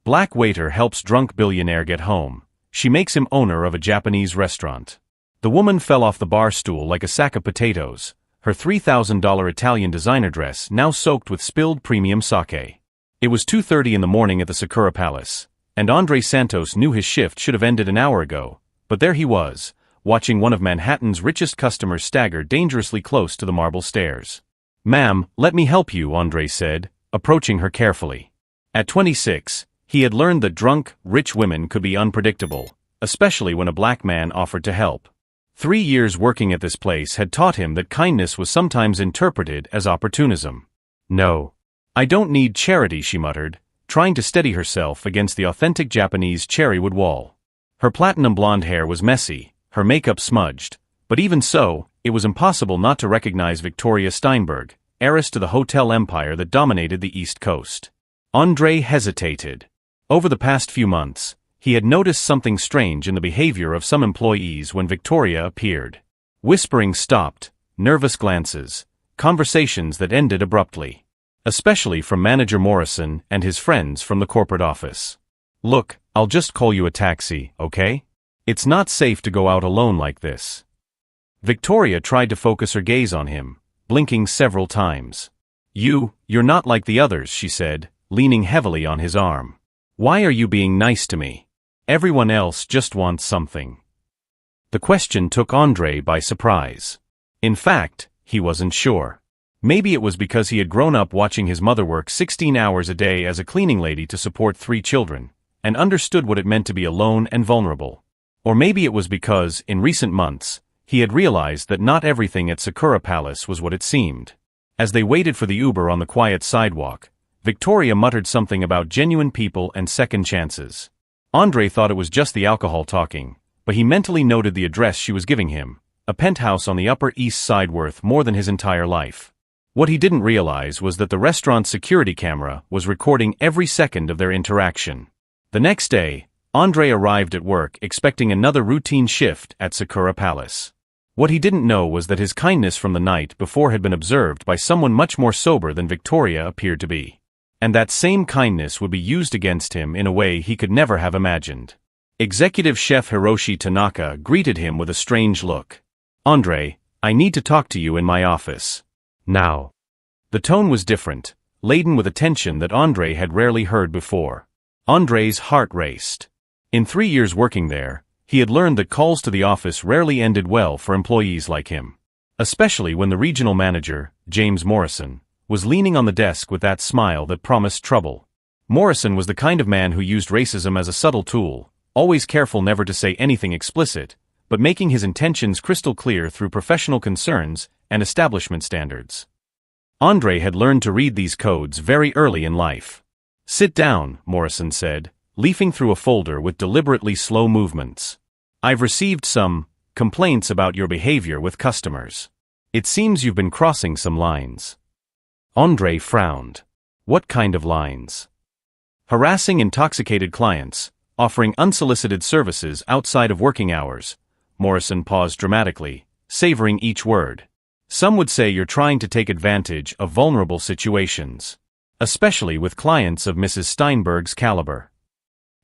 Black waiter helps drunk billionaire get home. She makes him owner of a Japanese restaurant. The woman fell off the bar stool like a sack of potatoes, her $3,000 Italian designer dress now soaked with spilled premium sake. It was 2:30 in the morning at the Sakura Palace, and Andre Santos knew his shift should have ended an hour ago, but there he was, watching one of Manhattan's richest customers stagger dangerously close to the marble stairs. "Ma'am, let me help you," Andre said, approaching her carefully. At 26, he had learned that drunk, rich women could be unpredictable, especially when a black man offered to help. 3 years working at this place had taught him that kindness was sometimes interpreted as opportunism. "No. I don't need charity," she muttered, trying to steady herself against the authentic Japanese cherrywood wall. Her platinum blonde hair was messy, her makeup smudged, but even so, it was impossible not to recognize Victoria Steinberg, heiress to the hotel empire that dominated the East Coast. Andre hesitated. Over the past few months, he had noticed something strange in the behavior of some employees when Victoria appeared. Whispering stopped, nervous glances, conversations that ended abruptly. Especially from Manager Morrison and his friends from the corporate office. "Look, I'll just call you a taxi, okay? It's not safe to go out alone like this." Victoria tried to focus her gaze on him, blinking several times. You're not like the others," she said, leaning heavily on his arm. "Why are you being nice to me? Everyone else just wants something." The question took Andre by surprise. In fact, he wasn't sure. Maybe it was because he had grown up watching his mother work 16 hours a day as a cleaning lady to support 3 children, and understood what it meant to be alone and vulnerable. Or maybe it was because, in recent months, he had realized that not everything at Sakura Palace was what it seemed. As they waited for the Uber on the quiet sidewalk, Victoria muttered something about genuine people and second chances. Andre thought it was just the alcohol talking, but he mentally noted the address she was giving him, a penthouse on the Upper East Side worth more than his entire life. What he didn't realize was that the restaurant's security camera was recording every second of their interaction. The next day, Andre arrived at work expecting another routine shift at Sakura Palace. What he didn't know was that his kindness from the night before had been observed by someone much more sober than Victoria appeared to be. And that same kindness would be used against him in a way he could never have imagined. Executive Chef Hiroshi Tanaka greeted him with a strange look. "Andre, I need to talk to you in my office. Now." The tone was different, laden with a tension that Andre had rarely heard before. Andre's heart raced. In 3 years working there, he had learned that calls to the office rarely ended well for employees like him. Especially when the regional manager, James Morrison, was leaning on the desk with that smile that promised trouble. Morrison was the kind of man who used racism as a subtle tool, always careful never to say anything explicit, but making his intentions crystal clear through professional concerns and establishment standards. Andre had learned to read these codes very early in life. "Sit down," Morrison said, leafing through a folder with deliberately slow movements. "I've received some complaints about your behavior with customers. It seems you've been crossing some lines." Andre frowned. "What kind of lines?" "Harassing intoxicated clients, offering unsolicited services outside of working hours." Morrison paused dramatically, savoring each word. "Some would say you're trying to take advantage of vulnerable situations, especially with clients of Mrs. Steinberg's caliber."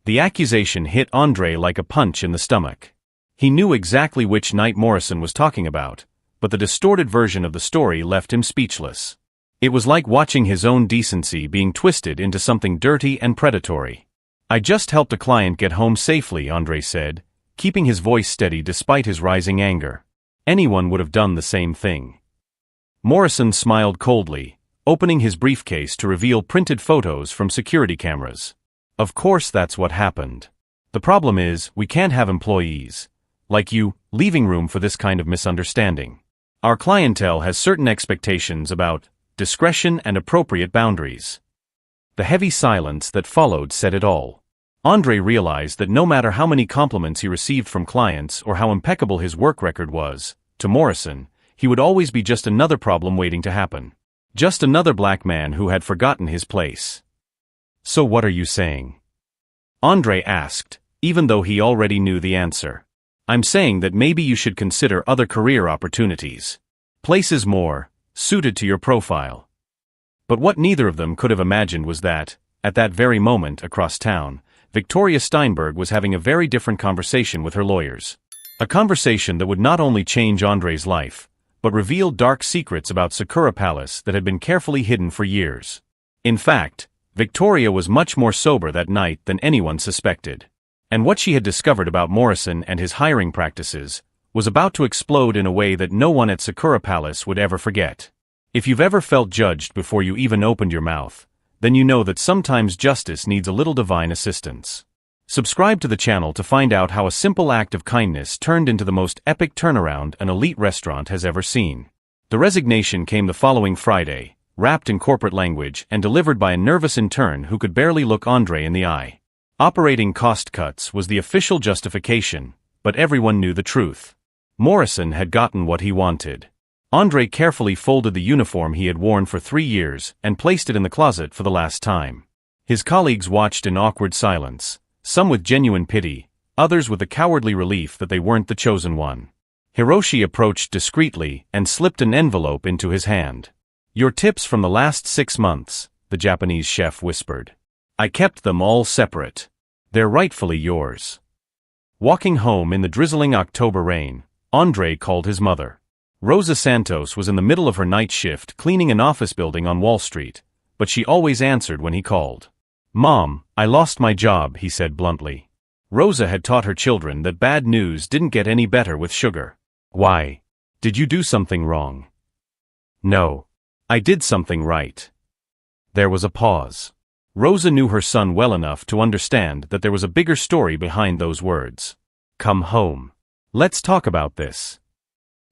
The accusation hit Andre like a punch in the stomach. He knew exactly which night Morrison was talking about, but the distorted version of the story left him speechless. It was like watching his own decency being twisted into something dirty and predatory. "I just helped a client get home safely," Andre said, keeping his voice steady despite his rising anger. Anyone would have done the same thing. Morrison smiled coldly, opening his briefcase to reveal printed photos from security cameras. "Of course that's what happened. The problem is, we can't have employees like you leaving room for this kind of misunderstanding. Our clientele has certain expectations about discretion and appropriate boundaries." The heavy silence that followed said it all. Andre realized that no matter how many compliments he received from clients or how impeccable his work record was, to Morrison, he would always be just another problem waiting to happen. Just another black man who had forgotten his place. "So what are you saying?" Andre asked, even though he already knew the answer. "I'm saying that maybe you should consider other career opportunities. Places more suited to your profile." But what neither of them could have imagined was that, At that very moment, across town, Victoria Steinberg was having a very different conversation with her lawyers. A conversation that would not only change Andre's life, but reveal dark secrets about Sakura Palace that had been carefully hidden for years. In fact, Victoria was much more sober that night than anyone suspected. And what she had discovered about Morrison and his hiring practices was about to explode in a way that no one at Sakura Palace would ever forget. If you've ever felt judged before you even opened your mouth, then you know that sometimes justice needs a little divine assistance. Subscribe to the channel to find out how a simple act of kindness turned into the most epic turnaround an elite restaurant has ever seen. The resignation came the following Friday, wrapped in corporate language and delivered by a nervous intern who could barely look Andre in the eye. Operating cost cuts was the official justification, but everyone knew the truth. Morrison had gotten what he wanted. Andre carefully folded the uniform he had worn for 3 years and placed it in the closet for the last time. His colleagues watched in awkward silence, some with genuine pity, others with a cowardly relief that they weren't the chosen one. Hiroshi approached discreetly and slipped an envelope into his hand. "Your tips from the last 6 months," the Japanese chef whispered. "I kept them all separate. They're rightfully yours." Walking home in the drizzling October rain, Andre called his mother. Rosa Santos was in the middle of her night shift cleaning an office building on Wall Street, but she always answered when he called. "Mom, I lost my job," he said bluntly. Rosa had taught her children that bad news didn't get any better with sugar. "Why? Did you do something wrong?" "No. I did something right." There was a pause. Rosa knew her son well enough to understand that there was a bigger story behind those words. "Come home. Let's talk about this."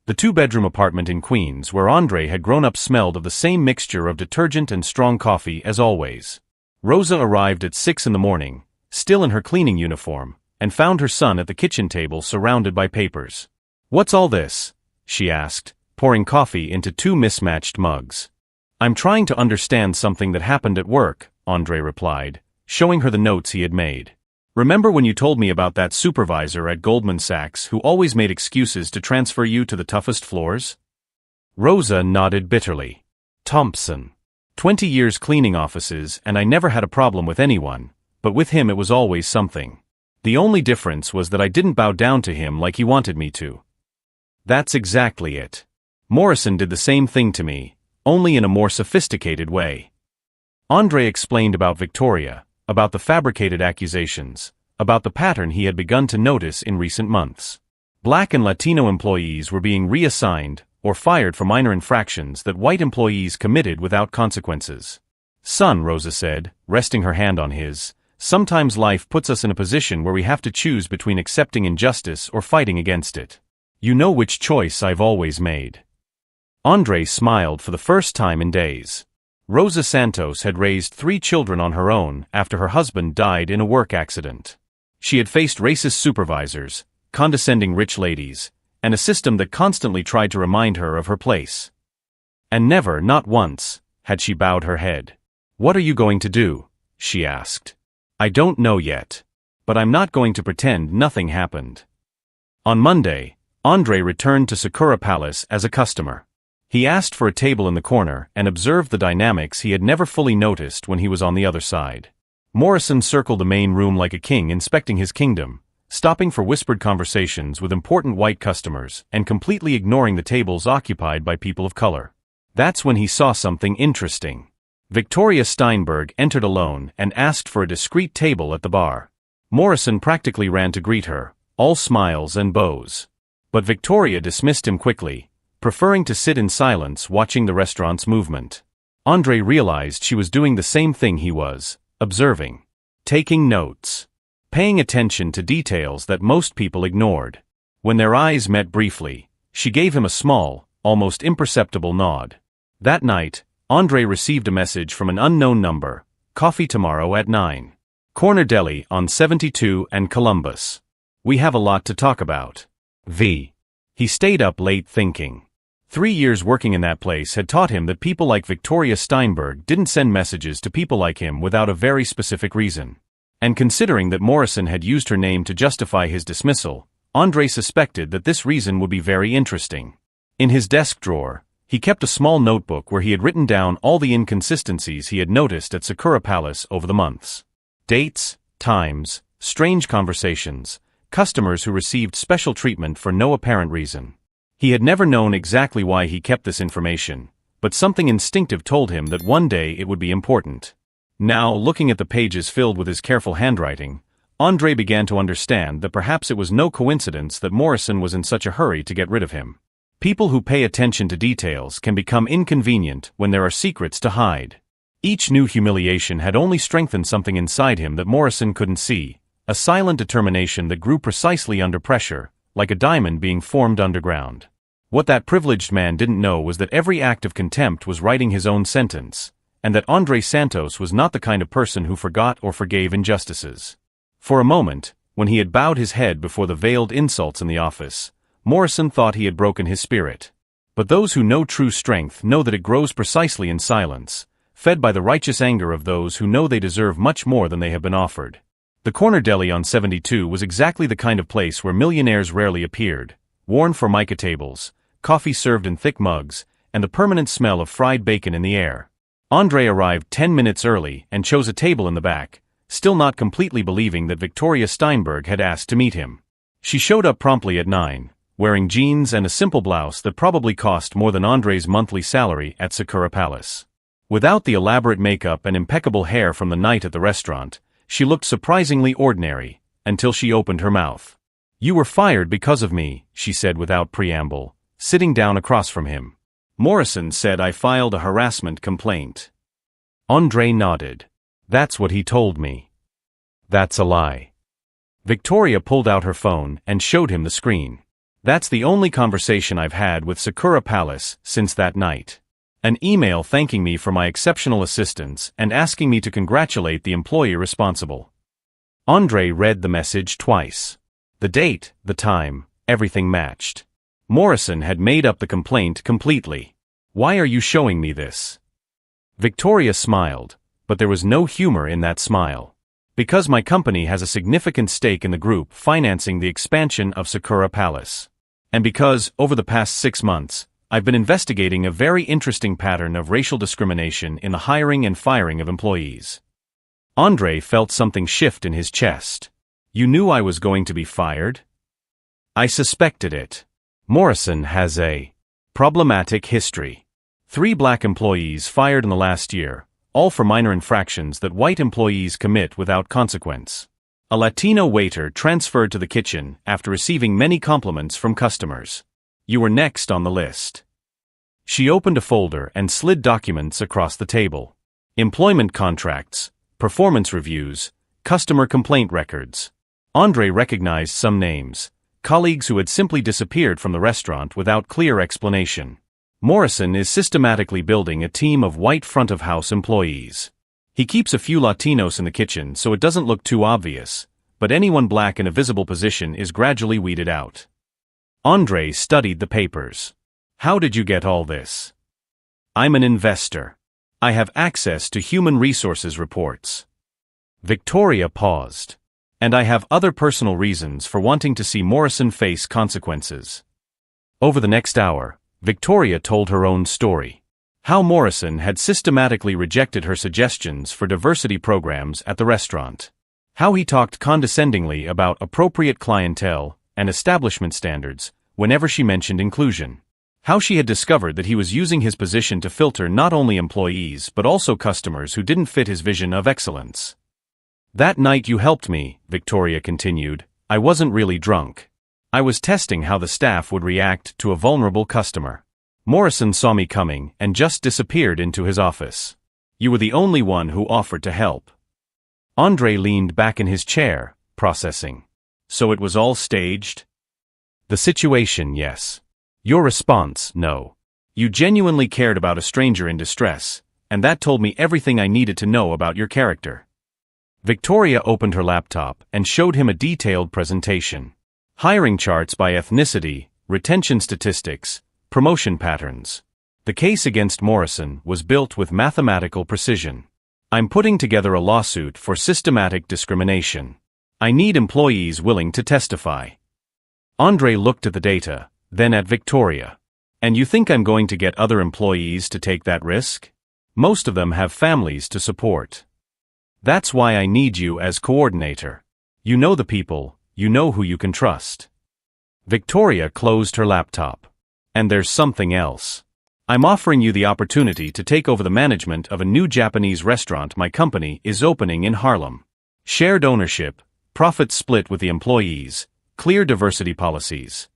The 2-bedroom apartment in Queens where Andre had grown up smelled of the same mixture of detergent and strong coffee as always. Rosa arrived at 6 in the morning, still in her cleaning uniform, and found her son at the kitchen table surrounded by papers. "What's all this?" she asked, pouring coffee into 2 mismatched mugs. "I'm trying to understand something that happened at work," Andre replied, showing her the notes he had made. "Remember when you told me about that supervisor at Goldman Sachs who always made excuses to transfer you to the toughest floors?" Rosa nodded bitterly. "Thompson. 20 years cleaning offices and I never had a problem with anyone, but with him it was always something. The only difference was that I didn't bow down to him like he wanted me to." "That's exactly it. Morrison did the same thing to me, only in a more sophisticated way." Andre explained about Victoria, about the fabricated accusations, about the pattern he had begun to notice in recent months. Black and Latino employees were being reassigned or fired for minor infractions that white employees committed without consequences. "Son," Rosa said, resting her hand on his, "sometimes life puts us in a position where we have to choose between accepting injustice or fighting against it. You know which choice I've always made." Andre smiled for the first time in days. Rosa Santos had raised 3 children on her own after her husband died in a work accident. She had faced racist supervisors, condescending rich ladies, and a system that constantly tried to remind her of her place. And never, not once, had she bowed her head. "What are you going to do?" she asked. "I don't know yet. But I'm not going to pretend nothing happened." On Monday, Andre returned to Sakura Palace as a customer. He asked for a table in the corner and observed the dynamics he had never fully noticed when he was on the other side. Morrison circled the main room like a king inspecting his kingdom, stopping for whispered conversations with important white customers and completely ignoring the tables occupied by people of color. That's when he saw something interesting. Victoria Steinberg entered alone and asked for a discreet table at the bar. Morrison practically ran to greet her, all smiles and bows. But Victoria dismissed him quickly, preferring to sit in silence watching the restaurant's movement. Andre realized she was doing the same thing he was, observing, taking notes, paying attention to details that most people ignored. When their eyes met briefly, she gave him a small, almost imperceptible nod. That night, Andre received a message from an unknown number: "Coffee tomorrow at 9. Corner Deli on 72 and Columbus. We have a lot to talk about." He stayed up late thinking. 3 years working in that place had taught him that people like Victoria Steinberg didn't send messages to people like him without a very specific reason. And considering that Morrison had used her name to justify his dismissal, Andre suspected that this reason would be very interesting. In his desk drawer, He kept a small notebook where he had written down all the inconsistencies he had noticed at Sakura Palace over the months. Dates, times, strange conversations, customers who received special treatment for no apparent reason. He had never known exactly why he kept this information, but something instinctive told him that one day it would be important. Now, looking at the pages filled with his careful handwriting, Andre began to understand that perhaps it was no coincidence that Morrison was in such a hurry to get rid of him. People who pay attention to details can become inconvenient when there are secrets to hide. Each new humiliation had only strengthened something inside him that Morrison couldn't see, a silent determination that grew precisely under pressure, like a diamond being formed underground. What that privileged man didn't know was that every act of contempt was writing his own sentence, and that Andre Santos was not the kind of person who forgot or forgave injustices. For a moment, when he had bowed his head before the veiled insults in the office, Morrison thought he had broken his spirit. But those who know true strength know that it grows precisely in silence, fed by the righteous anger of those who know they deserve much more than they have been offered. The corner deli on 72 was exactly the kind of place where millionaires rarely appeared, worn formica tables, coffee served in thick mugs, and the permanent smell of fried bacon in the air. Andre arrived 10 minutes early and chose a table in the back, still not completely believing that Victoria Steinberg had asked to meet him. She showed up promptly at 9, wearing jeans and a simple blouse that probably cost more than Andre's monthly salary at Sakura Palace. Without the elaborate makeup and impeccable hair from the night at the restaurant, she looked surprisingly ordinary, until she opened her mouth. "You were fired because of me," she said without preamble, sitting down across from him. "Morrison said I filed a harassment complaint." Andre nodded. "That's what he told me." "That's a lie." Victoria pulled out her phone and showed him the screen. "That's the only conversation I've had with Sakura Palace since that night. An email thanking me for my exceptional assistance and asking me to congratulate the employee responsible." Andre read the message twice. The date, the time, everything matched. Morrison had made up the complaint completely. "Why are you showing me this?" Victoria smiled, but there was no humor in that smile. "Because my company has a significant stake in the group financing the expansion of Sakura Palace. And because, over the past 6 months, I've been investigating a very interesting pattern of racial discrimination in the hiring and firing of employees." Andre felt something shift in his chest. "You knew I was going to be fired?" "I suspected it. Morrison has a problematic history. 3 black employees fired in the last year, all for minor infractions that white employees commit without consequence. A Latino waiter transferred to the kitchen after receiving many compliments from customers. You were next on the list." She opened a folder and slid documents across the table. Employment contracts, performance reviews, customer complaint records. Andre recognized some names, colleagues who had simply disappeared from the restaurant without clear explanation. Morrison is systematically building a team of white front-of-house employees. He keeps a few Latinos in the kitchen so it doesn't look too obvious, but anyone black in a visible position is gradually weeded out. Andre studied the papers. "How did you get all this?" "I'm an investor. I have access to human resources reports." Victoria paused. "And I have other personal reasons for wanting to see Morrison face consequences." Over the next hour, Victoria told her own story. How Morrison had systematically rejected her suggestions for diversity programs at the restaurant. How he talked condescendingly about appropriate clientele and establishment standards whenever she mentioned inclusion. How she had discovered that he was using his position to filter not only employees but also customers who didn't fit his vision of excellence. "That night you helped me," Victoria continued, "I wasn't really drunk. I was testing how the staff would react to a vulnerable customer. Morrison saw me coming and just disappeared into his office. You were the only one who offered to help." Andre leaned back in his chair, processing. "So it was all staged?" "The situation, yes. Your response, no. You genuinely cared about a stranger in distress, and that told me everything I needed to know about your character." Victoria opened her laptop and showed him a detailed presentation. Hiring charts by ethnicity, retention statistics, promotion patterns. The case against Morrison was built with mathematical precision. "I'm putting together a lawsuit for systematic discrimination. I need employees willing to testify." Andre looked at the data, then at Victoria. And you think I'm going to get other employees to take that risk? Most of them have families to support. That's why I need you as coordinator. You know the people, you know who you can trust. Victoria closed her laptop. And there's something else. I'm offering you the opportunity to take over the management of a new Japanese restaurant my company is opening in Harlem. Shared ownership, profits split with the employees, clear diversity policies.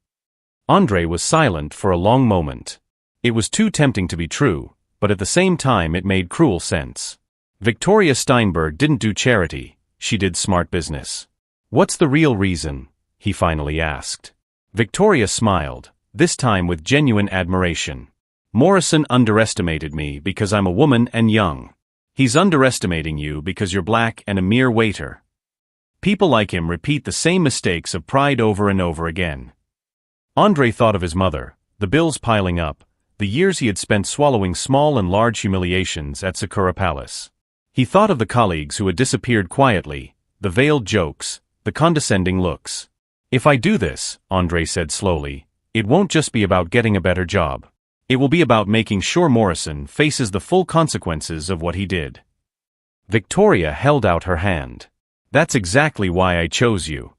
Andre was silent for a long moment. It was too tempting to be true, but at the same time it made cruel sense. Victoria Steinberg didn't do charity, she did smart business. What's the real reason? He finally asked. Victoria smiled, this time with genuine admiration. Morrison underestimated me because I'm a woman and young. He's underestimating you because you're black and a mere waiter. People like him repeat the same mistakes of pride over and over again. Andre thought of his mother, the bills piling up, the years he had spent swallowing small and large humiliations at Sakura Palace. He thought of the colleagues who had disappeared quietly, the veiled jokes, the condescending looks. If I do this, Andre said slowly, it won't just be about getting a better job. It will be about making sure Morrison faces the full consequences of what he did. Victoria held out her hand. That's exactly why I chose you.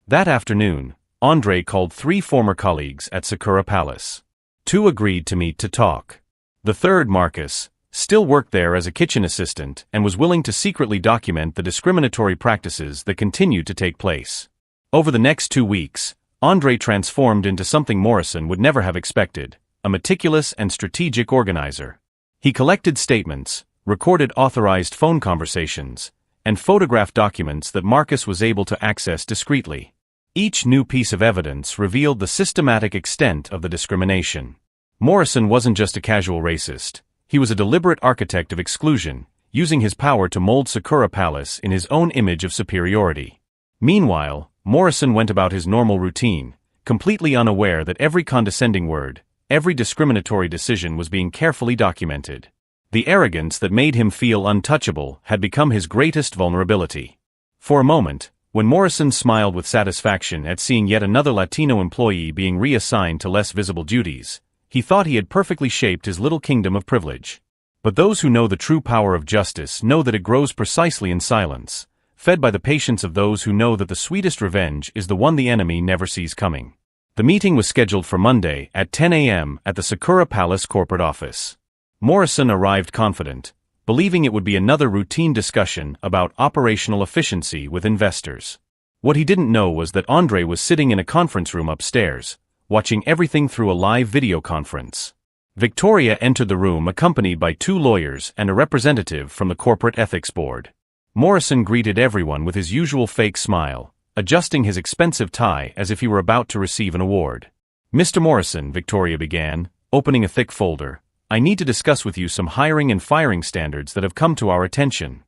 That afternoon, Andre called 3 former colleagues at Sakura Palace. 2 agreed to meet to talk. The third, Marcus, still worked there as a kitchen assistant and was willing to secretly document the discriminatory practices that continued to take place. Over the next 2 weeks, Andre transformed into something Morrison would never have expected, a meticulous and strategic organizer. He collected statements, recorded authorized phone conversations, and photographed documents that Marcus was able to access discreetly. Each new piece of evidence revealed the systematic extent of the discrimination. Morrison wasn't just a casual racist, he was a deliberate architect of exclusion, using his power to mold Sakura Palace in his own image of superiority. Meanwhile, Morrison went about his normal routine, completely unaware that every condescending word, every discriminatory decision was being carefully documented. The arrogance that made him feel untouchable had become his greatest vulnerability. For a moment, when Morrison smiled with satisfaction at seeing yet another Latino employee being reassigned to less visible duties, he thought he had perfectly shaped his little kingdom of privilege. But those who know the true power of justice know that it grows precisely in silence, fed by the patience of those who know that the sweetest revenge is the one the enemy never sees coming. The meeting was scheduled for Monday at 10 a.m. at the Sakura Palace corporate office. Morrison arrived confident, believing it would be another routine discussion about operational efficiency with investors. What he didn't know was that Andre was sitting in a conference room upstairs, watching everything through a live video conference. Victoria entered the room accompanied by 2 lawyers and a representative from the corporate ethics board. Morrison greeted everyone with his usual fake smile, adjusting his expensive tie as if he were about to receive an award. Mr. Morrison, Victoria began, opening a thick folder, I need to discuss with you some hiring and firing standards that have come to our attention.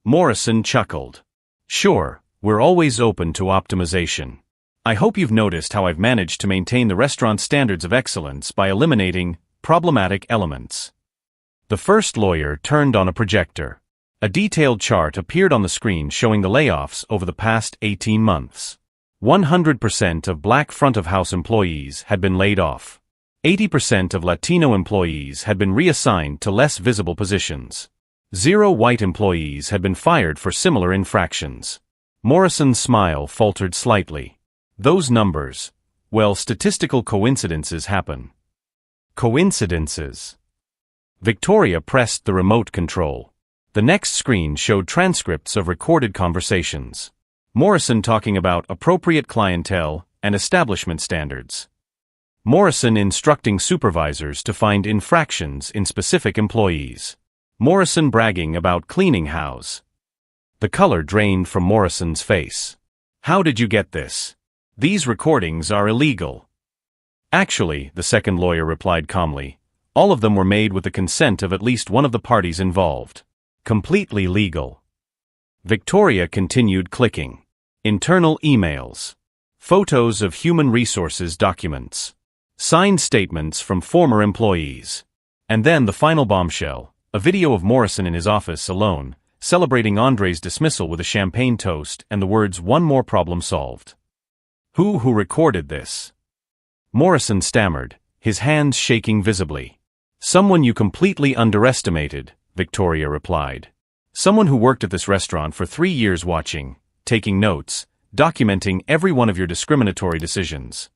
Morrison chuckled. Sure, we're always open to optimization. I hope you've noticed how I've managed to maintain the restaurant's standards of excellence by eliminating problematic elements. The first lawyer turned on a projector. A detailed chart appeared on the screen showing the layoffs over the past 18 months. 100% of black front-of-house employees had been laid off. 80% of Latino employees had been reassigned to less visible positions. 0 white employees had been fired for similar infractions. Morrison's smile faltered slightly. Those numbers, well, statistical coincidences happen. Coincidences. Victoria pressed the remote control. The next screen showed transcripts of recorded conversations. Morrison talking about appropriate clientele and establishment standards. Morrison instructing supervisors to find infractions in specific employees. Morrison bragging about cleaning house. The color drained from Morrison's face. How did you get this? These recordings are illegal. Actually, the second lawyer replied calmly, all of them were made with the consent of at least one of the parties involved. Completely legal. Victoria continued clicking. Internal emails. Photos of human resources documents. Signed statements from former employees. And then the final bombshell, a video of Morrison in his office alone, celebrating Andre's dismissal with a champagne toast and the words "one more problem solved." Who recorded this? Morrison stammered, his hands shaking visibly. "Someone you completely underestimated," Victoria replied. "Someone who worked at this restaurant for 3 years watching, taking notes, documenting every one of your discriminatory decisions."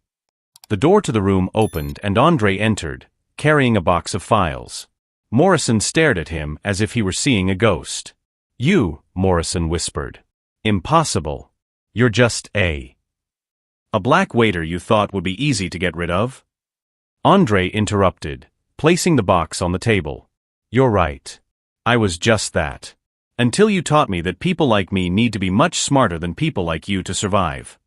The door to the room opened and Andre entered, carrying a box of files. Morrison stared at him as if he were seeing a ghost. "You," Morrison whispered. "Impossible. You're just a black waiter you thought would be easy to get rid of?" Andre interrupted, placing the box on the table. "You're right. I was just that. Until you taught me that people like me need to be much smarter than people like you to survive."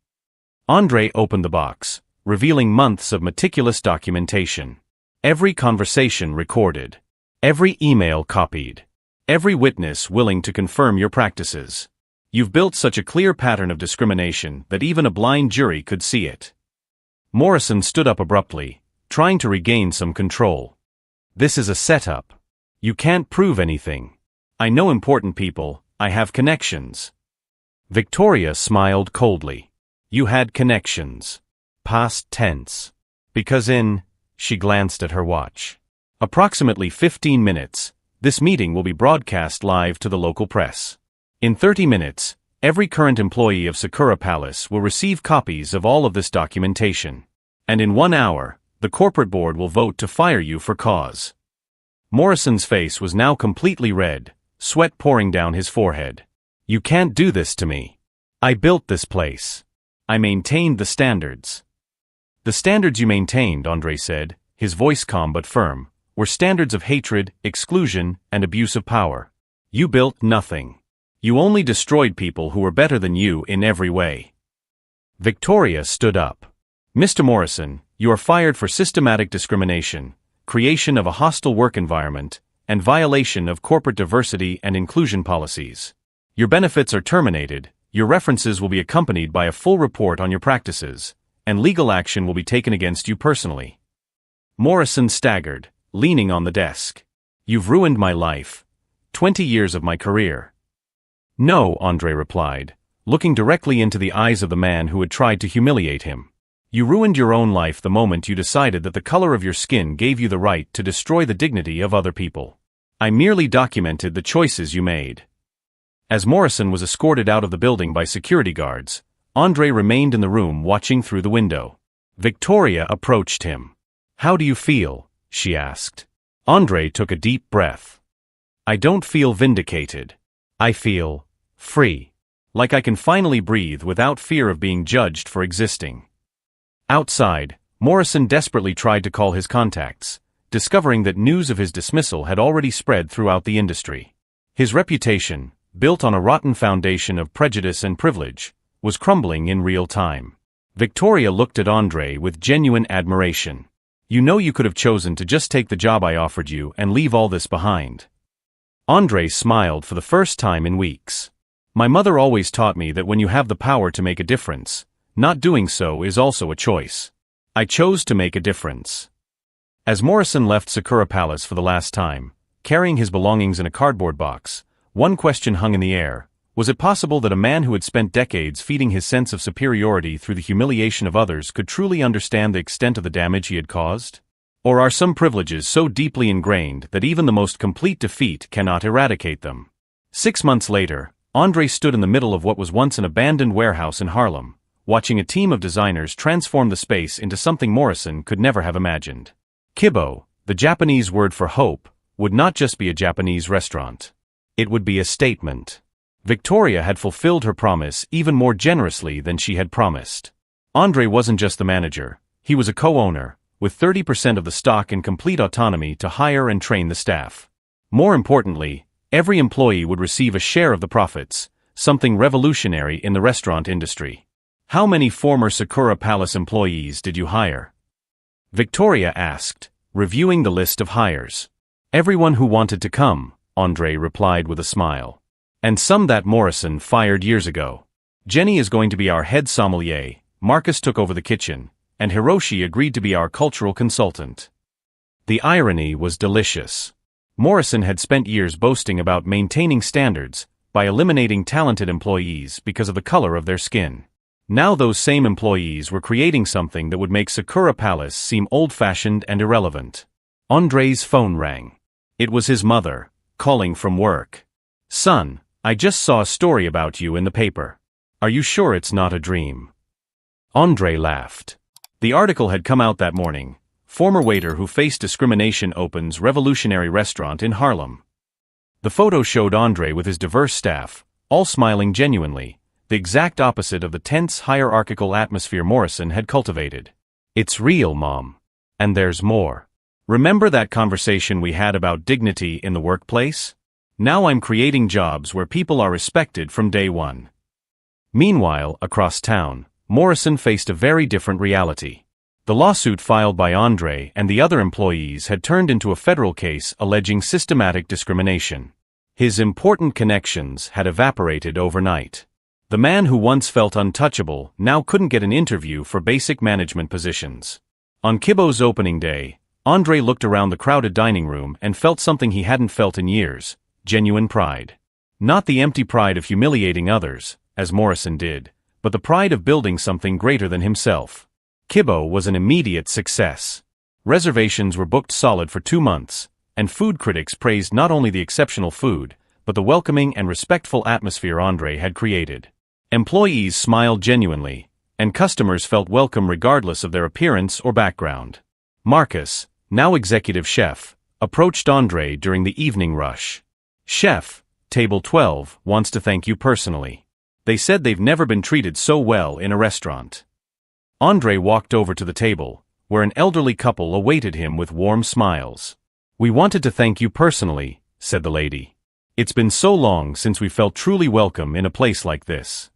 Andre opened the box, revealing months of meticulous documentation. Every conversation recorded. Every email copied. Every witness willing to confirm your practices. You've built such a clear pattern of discrimination that even a blind jury could see it. Morrison stood up abruptly, trying to regain some control. "This is a setup. You can't prove anything. I know important people, I have connections." Victoria smiled coldly. "You had connections. Past tense. Because she glanced at her watch. Approximately 15 minutes, this meeting will be broadcast live to the local press. In 30 minutes, every current employee of Sakura Palace will receive copies of all of this documentation. And in 1 hour, the corporate board will vote to fire you for cause." Morrison's face was now completely red, sweat pouring down his forehead. "You can't do this to me. I built this place. I maintained the standards." "The standards you maintained," Andre said, his voice calm but firm, "were standards of hatred, exclusion, and abuse of power. You built nothing. You only destroyed people who were better than you in every way." Victoria stood up. "Mr. Morrison, you are fired for systematic discrimination, creation of a hostile work environment, and violation of corporate diversity and inclusion policies. Your benefits are terminated, your references will be accompanied by a full report on your practices, and legal action will be taken against you personally." Morrison staggered, leaning on the desk. "You've ruined my life. 20 years of my career." "No," Andre replied, looking directly into the eyes of the man who had tried to humiliate him. "You ruined your own life the moment you decided that the color of your skin gave you the right to destroy the dignity of other people. I merely documented the choices you made." As Morrison was escorted out of the building by security guards, Andre remained in the room watching through the window. Victoria approached him. "How do you feel?" she asked. Andre took a deep breath. "I don't feel vindicated. I feel free. Like I can finally breathe without fear of being judged for existing." Outside, Morrison desperately tried to call his contacts, discovering that news of his dismissal had already spread throughout the industry. His reputation, built on a rotten foundation of prejudice and privilege, was crumbling in real time. Victoria looked at Andre with genuine admiration. "You know you could have chosen to just take the job I offered you and leave all this behind." Andre smiled for the first time in weeks. "My mother always taught me that when you have the power to make a difference, not doing so is also a choice. I chose to make a difference." As Morrison left Sakura Palace for the last time, carrying his belongings in a cardboard box, one question hung in the air. Was it possible that a man who had spent decades feeding his sense of superiority through the humiliation of others could truly understand the extent of the damage he had caused? Or are some privileges so deeply ingrained that even the most complete defeat cannot eradicate them? 6 months later, Andre stood in the middle of what was once an abandoned warehouse in Harlem, watching a team of designers transform the space into something Morrison could never have imagined. Kibo, the Japanese word for hope, would not just be a Japanese restaurant. It would be a statement. Victoria had fulfilled her promise even more generously than she had promised. Andre wasn't just the manager, he was a co-owner, with 30% of the stock and complete autonomy to hire and train the staff. More importantly, every employee would receive a share of the profits, something revolutionary in the restaurant industry. "How many former Sakura Palace employees did you hire?" Victoria asked, reviewing the list of hires. "Everyone who wanted to come," Andre replied with a smile. "And some that Morrison fired years ago. Jenny is going to be our head sommelier, Marcus took over the kitchen, and Hiroshi agreed to be our cultural consultant." The irony was delicious. Morrison had spent years boasting about maintaining standards by eliminating talented employees because of the color of their skin. Now those same employees were creating something that would make Sakura Palace seem old-fashioned and irrelevant. Andre's phone rang. It was his mother, calling from work. "Son, I just saw a story about you in the paper. Are you sure it's not a dream?" Andre laughed. The article had come out that morning. Former waiter who faced discrimination opens revolutionary restaurant in Harlem. The photo showed Andre with his diverse staff, all smiling genuinely, the exact opposite of the tense hierarchical atmosphere Morrison had cultivated. "It's real, Mom. And there's more. Remember that conversation we had about dignity in the workplace? Now I'm creating jobs where people are respected from day one." Meanwhile, across town, Morrison faced a very different reality. The lawsuit filed by Andre and the other employees had turned into a federal case alleging systematic discrimination. His important connections had evaporated overnight. The man who once felt untouchable now couldn't get an interview for basic management positions. On Kibo's opening day, Andre looked around the crowded dining room and felt something he hadn't felt in years: genuine pride. Not the empty pride of humiliating others, as Morrison did, but the pride of building something greater than himself. Kibo was an immediate success. Reservations were booked solid for 2 months, and food critics praised not only the exceptional food, but the welcoming and respectful atmosphere Andre had created. Employees smiled genuinely, and customers felt welcome regardless of their appearance or background. Marcus, now executive chef, approached Andre during the evening rush. "Chef, table 12 wants to thank you personally. They said they've never been treated so well in a restaurant." Andre walked over to the table, where an elderly couple awaited him with warm smiles. "We wanted to thank you personally," said the lady. "It's been so long since we felt truly welcome in a place like this."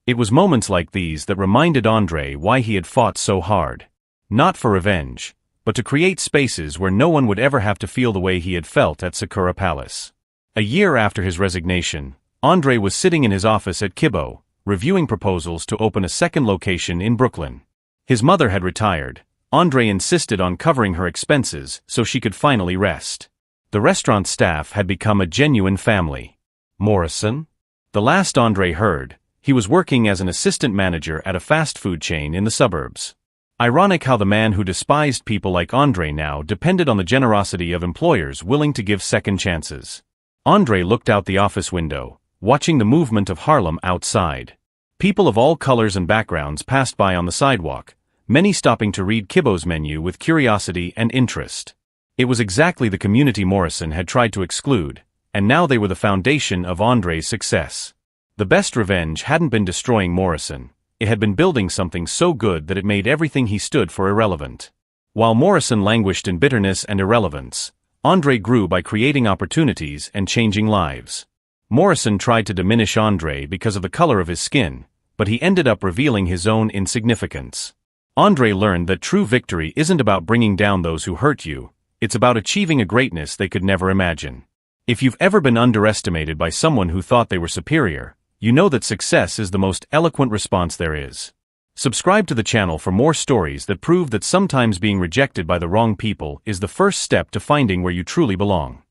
It was moments like these that reminded Andre why he had fought so hard. Not for revenge, but to create spaces where no one would ever have to feel the way he had felt at Sakura Palace. A year after his resignation, Andre was sitting in his office at Kibo, reviewing proposals to open a second location in Brooklyn. His mother had retired. Andre insisted on covering her expenses so she could finally rest. The restaurant staff had become a genuine family. Morrison? The last Andre heard, he was working as an assistant manager at a fast food chain in the suburbs. Ironic how the man who despised people like Andre now depended on the generosity of employers willing to give second chances. Andre looked out the office window, watching the movement of Harlem outside. People of all colors and backgrounds passed by on the sidewalk, many stopping to read Kibo's menu with curiosity and interest. It was exactly the community Morrison had tried to exclude, and now they were the foundation of Andre's success. The best revenge hadn't been destroying Morrison, it had been building something so good that it made everything he stood for irrelevant. While Morrison languished in bitterness and irrelevance, Andre grew by creating opportunities and changing lives. Morrison tried to diminish Andre because of the color of his skin, but he ended up revealing his own insignificance. Andre learned that true victory isn't about bringing down those who hurt you, it's about achieving a greatness they could never imagine. If you've ever been underestimated by someone who thought they were superior, you know that success is the most eloquent response there is. Subscribe to the channel for more stories that prove that sometimes being rejected by the wrong people is the first step to finding where you truly belong.